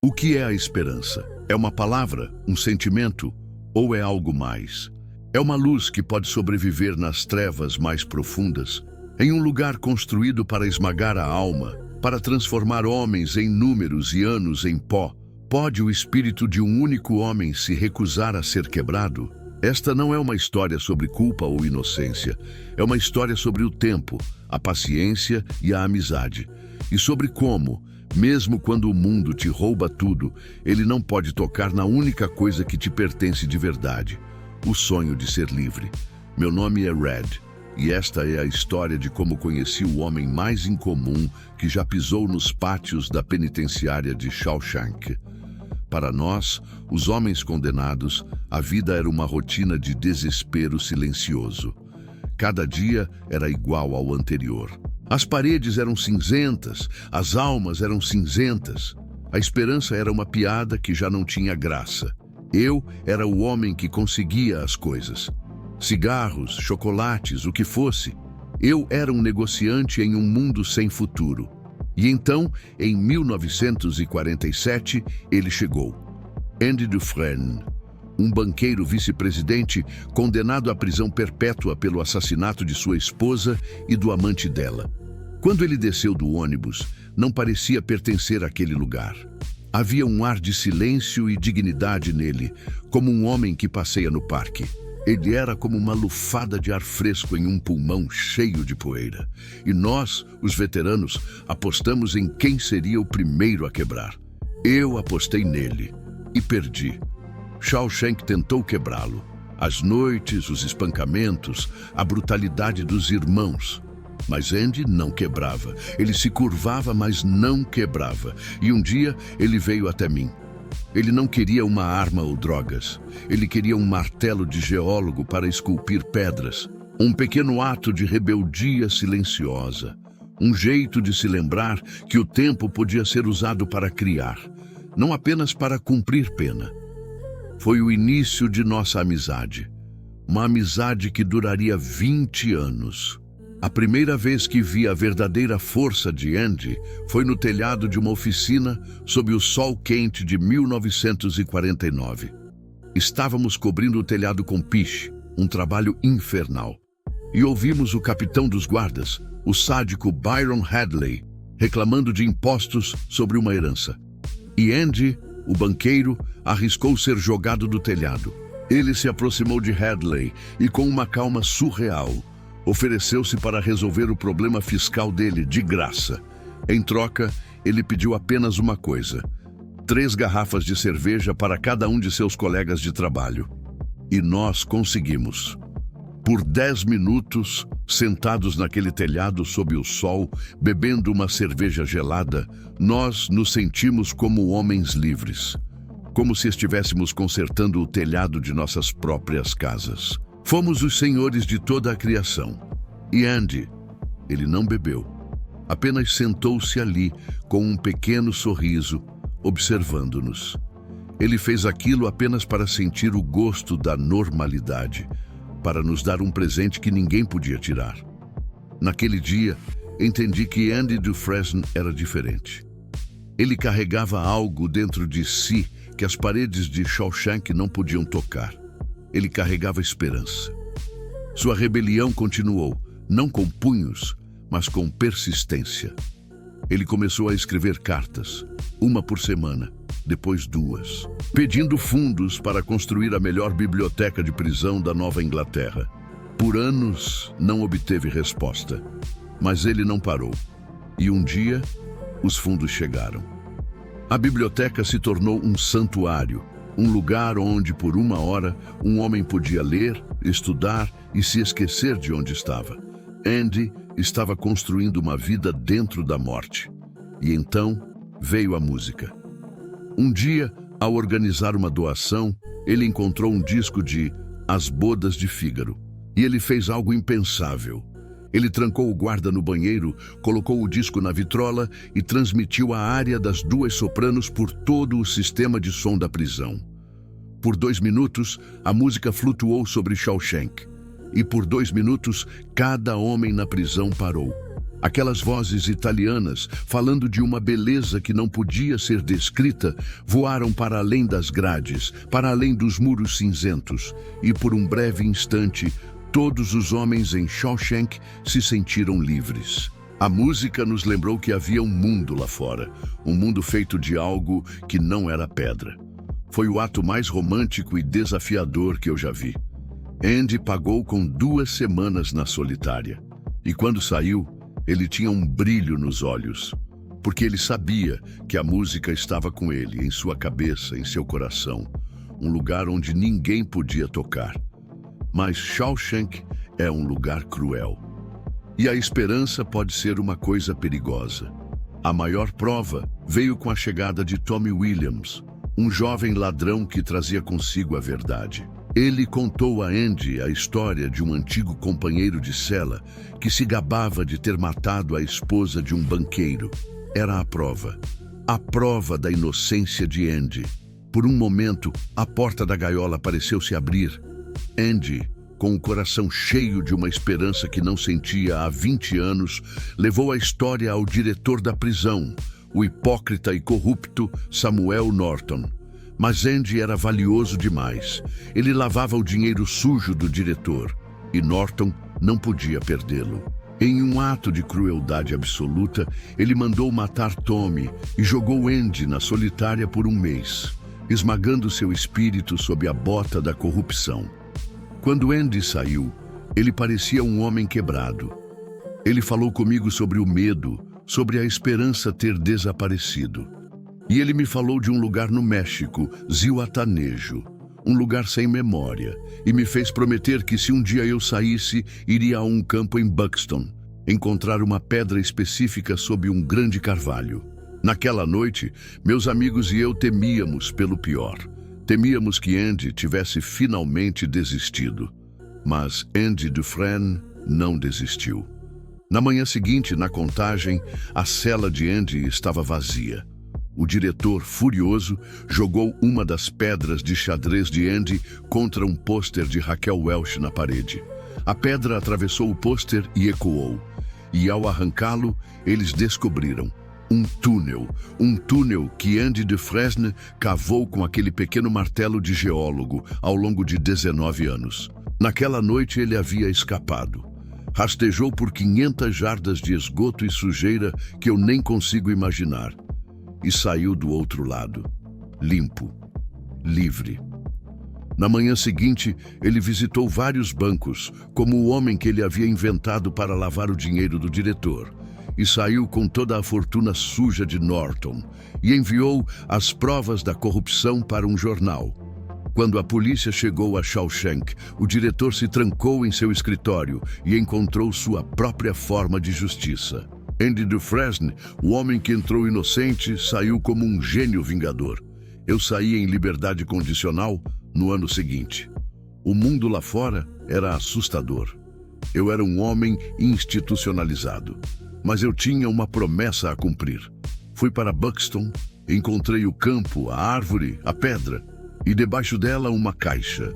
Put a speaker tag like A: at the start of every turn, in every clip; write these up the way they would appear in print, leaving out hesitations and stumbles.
A: O que é a esperança? É uma palavra, um sentimento ou é algo mais? É uma luz que pode sobreviver nas trevas mais profundas, em um lugar construído para esmagar a alma, para transformar homens em números e anos em pó. Pode o espírito de um único homem se recusar a ser quebrado? Esta não é uma história sobre culpa ou inocência. É uma história sobre o tempo, a paciência e a amizade. E sobre como, mesmo quando o mundo te rouba tudo, ele não pode tocar na única coisa que te pertence de verdade: o sonho de ser livre. Meu nome é Red, e esta é a história de como conheci o homem mais incomum que já pisou nos pátios da penitenciária de Shawshank. Para nós, os homens condenados, a vida era uma rotina de desespero silencioso. Cada dia era igual ao anterior. As paredes eram cinzentas, as almas eram cinzentas. A esperança era uma piada que já não tinha graça. Eu era o homem que conseguia as coisas. Cigarros, chocolates, o que fosse. Eu era um negociante em um mundo sem futuro. E então, em 1947, ele chegou. Andy Dufresne, um banqueiro vice-presidente condenado à prisão perpétua pelo assassinato de sua esposa e do amante dela. Quando ele desceu do ônibus, não parecia pertencer àquele lugar. Havia um ar de silêncio e dignidade nele, como um homem que passeia no parque. Ele era como uma lufada de ar fresco em um pulmão cheio de poeira. E nós, os veteranos, apostamos em quem seria o primeiro a quebrar. Eu apostei nele e perdi. Shawshank tentou quebrá-lo. As noites, os espancamentos, a brutalidade dos irmãos. Mas Andy não quebrava. Ele se curvava, mas não quebrava. E um dia ele veio até mim. Ele não queria uma arma ou drogas. Ele queria um martelo de geólogo para esculpir pedras. Um pequeno ato de rebeldia silenciosa. Um jeito de se lembrar que o tempo podia ser usado para criar, não apenas para cumprir pena. Foi o início de nossa amizade. Uma amizade que duraria 20 anos. A primeira vez que vi a verdadeira força de Andy foi no telhado de uma oficina sob o sol quente de 1949. Estávamos cobrindo o telhado com piche, um trabalho infernal. E ouvimos o capitão dos guardas, o sádico Byron Hadley, reclamando de impostos sobre uma herança. E Andy, o banqueiro, arriscou ser jogado do telhado. Ele se aproximou de Hadley e, com uma calma surreal, ofereceu-se para resolver o problema fiscal dele de graça. Em troca, ele pediu apenas uma coisa: 3 garrafas de cerveja para cada um de seus colegas de trabalho. E nós conseguimos. Por 10 minutos, sentados naquele telhado sob o sol, bebendo uma cerveja gelada, nós nos sentimos como homens livres. Como se estivéssemos consertando o telhado de nossas próprias casas. Fomos os senhores de toda a criação. E Andy, ele não bebeu. Apenas sentou-se ali, com um pequeno sorriso, observando-nos. Ele fez aquilo apenas para sentir o gosto da normalidade, para nos dar um presente que ninguém podia tirar. Naquele dia, entendi que Andy Dufresne era diferente. Ele carregava algo dentro de si que as paredes de Shawshank não podiam tocar. Ele carregava esperança. Sua rebelião continuou, não com punhos, mas com persistência. Ele começou a escrever cartas, uma por semana, depois 2, pedindo fundos para construir a melhor biblioteca de prisão da Nova Inglaterra. Por anos, não obteve resposta, mas ele não parou. E um dia, os fundos chegaram. A biblioteca se tornou um santuário, um lugar onde, por 1 hora, um homem podia ler, estudar e se esquecer de onde estava. Andy estava construindo uma vida dentro da morte. E então veio a música. Um dia, ao organizar uma doação, ele encontrou um disco de As Bodas de Fígaro. E ele fez algo impensável. Ele trancou o guarda no banheiro, colocou o disco na vitrola e transmitiu a área das 2 sopranos por todo o sistema de som da prisão. Por 2 minutos, a música flutuou sobre Shawshank. E por 2 minutos, cada homem na prisão parou. Aquelas vozes italianas, falando de uma beleza que não podia ser descrita, voaram para além das grades, para além dos muros cinzentos, e por um breve instante, todos os homens em Shawshank se sentiram livres. A música nos lembrou que havia um mundo lá fora, um mundo feito de algo que não era pedra. Foi o ato mais romântico e desafiador que eu já vi. Andy pagou com 2 semanas na solitária, e quando saiu, ele tinha um brilho nos olhos, porque ele sabia que a música estava com ele, em sua cabeça, em seu coração, um lugar onde ninguém podia tocar. Mas Shawshank é um lugar cruel. E a esperança pode ser uma coisa perigosa. A maior prova veio com a chegada de Tommy Williams, um jovem ladrão que trazia consigo a verdade. Ele contou a Andy a história de um antigo companheiro de cela que se gabava de ter matado a esposa de um banqueiro. Era a prova da inocência de Andy. Por um momento, a porta da gaiola pareceu se abrir. Andy, com o coração cheio de uma esperança que não sentia há 20 anos, levou a história ao diretor da prisão, o hipócrita e corrupto Samuel Norton. Mas Andy era valioso demais. Ele lavava o dinheiro sujo do diretor, e Norton não podia perdê-lo. Em um ato de crueldade absoluta, ele mandou matar Tommy e jogou Andy na solitária por 1 mês, esmagando seu espírito sob a bota da corrupção. Quando Andy saiu, ele parecia um homem quebrado. Ele falou comigo sobre o medo, sobre a esperança ter desaparecido. E ele me falou de um lugar no México, Zihuatanejo, um lugar sem memória, e me fez prometer que se um dia eu saísse, iria a um campo em Buxton, encontrar uma pedra específica sob um grande carvalho. Naquela noite, meus amigos e eu temíamos pelo pior. Temíamos que Andy tivesse finalmente desistido. Mas Andy Dufresne não desistiu. Na manhã seguinte, na contagem, a cela de Andy estava vazia. O diretor, furioso, jogou uma das pedras de xadrez de Andy contra um pôster de Raquel Welch na parede. A pedra atravessou o pôster e ecoou. E ao arrancá-lo, eles descobriram um túnel que Andy Dufresne cavou com aquele pequeno martelo de geólogo ao longo de 19 anos. Naquela noite ele havia escapado. Rastejou por 500 jardas de esgoto e sujeira que eu nem consigo imaginar. E saiu do outro lado, limpo, livre. Na manhã seguinte, ele visitou vários bancos, como o homem que ele havia inventado para lavar o dinheiro do diretor, e saiu com toda a fortuna suja de Norton, e enviou as provas da corrupção para um jornal. Quando a polícia chegou a Shawshank, o diretor se trancou em seu escritório e encontrou sua própria forma de justiça. Andy Dufresne, o homem que entrou inocente, saiu como um gênio vingador. Eu saí em liberdade condicional no ano seguinte. O mundo lá fora era assustador. Eu era um homem institucionalizado, mas eu tinha uma promessa a cumprir. Fui para Buxton, encontrei o campo, a árvore, a pedra, e debaixo dela uma caixa.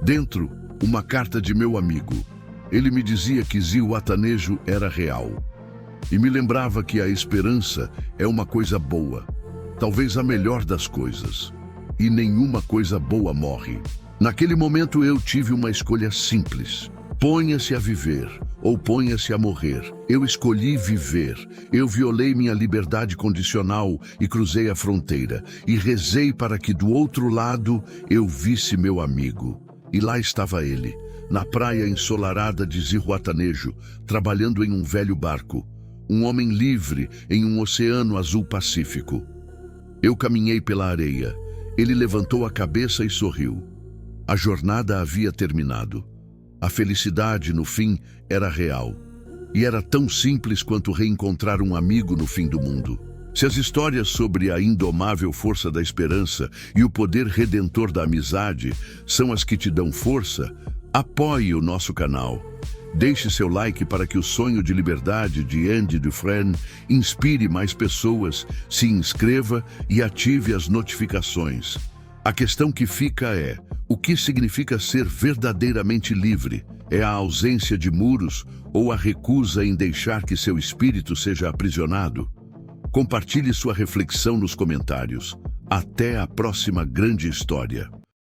A: Dentro, uma carta de meu amigo. Ele me dizia que Zihuatanejo era real. E me lembrava que a esperança é uma coisa boa, talvez a melhor das coisas, e nenhuma coisa boa morre. Naquele momento eu tive uma escolha simples. Ponha-se a viver ou ponha-se a morrer. Eu escolhi viver. Eu violei minha liberdade condicional e cruzei a fronteira, e rezei para que do outro lado eu visse meu amigo. E lá estava ele, na praia ensolarada de Zihuatanejo, trabalhando em um velho barco. Um homem livre em um oceano azul pacífico. Eu caminhei pela areia. Ele levantou a cabeça e sorriu. A jornada havia terminado. A felicidade, no fim, era real. E era tão simples quanto reencontrar um amigo no fim do mundo. Se as histórias sobre a indomável força da esperança e o poder redentor da amizade são as que te dão força, apoie o nosso canal. Deixe seu like para que o sonho de liberdade de Andy Dufresne inspire mais pessoas, se inscreva e ative as notificações. A questão que fica é: o que significa ser verdadeiramente livre? É a ausência de muros ou a recusa em deixar que seu espírito seja aprisionado? Compartilhe sua reflexão nos comentários. Até a próxima grande história.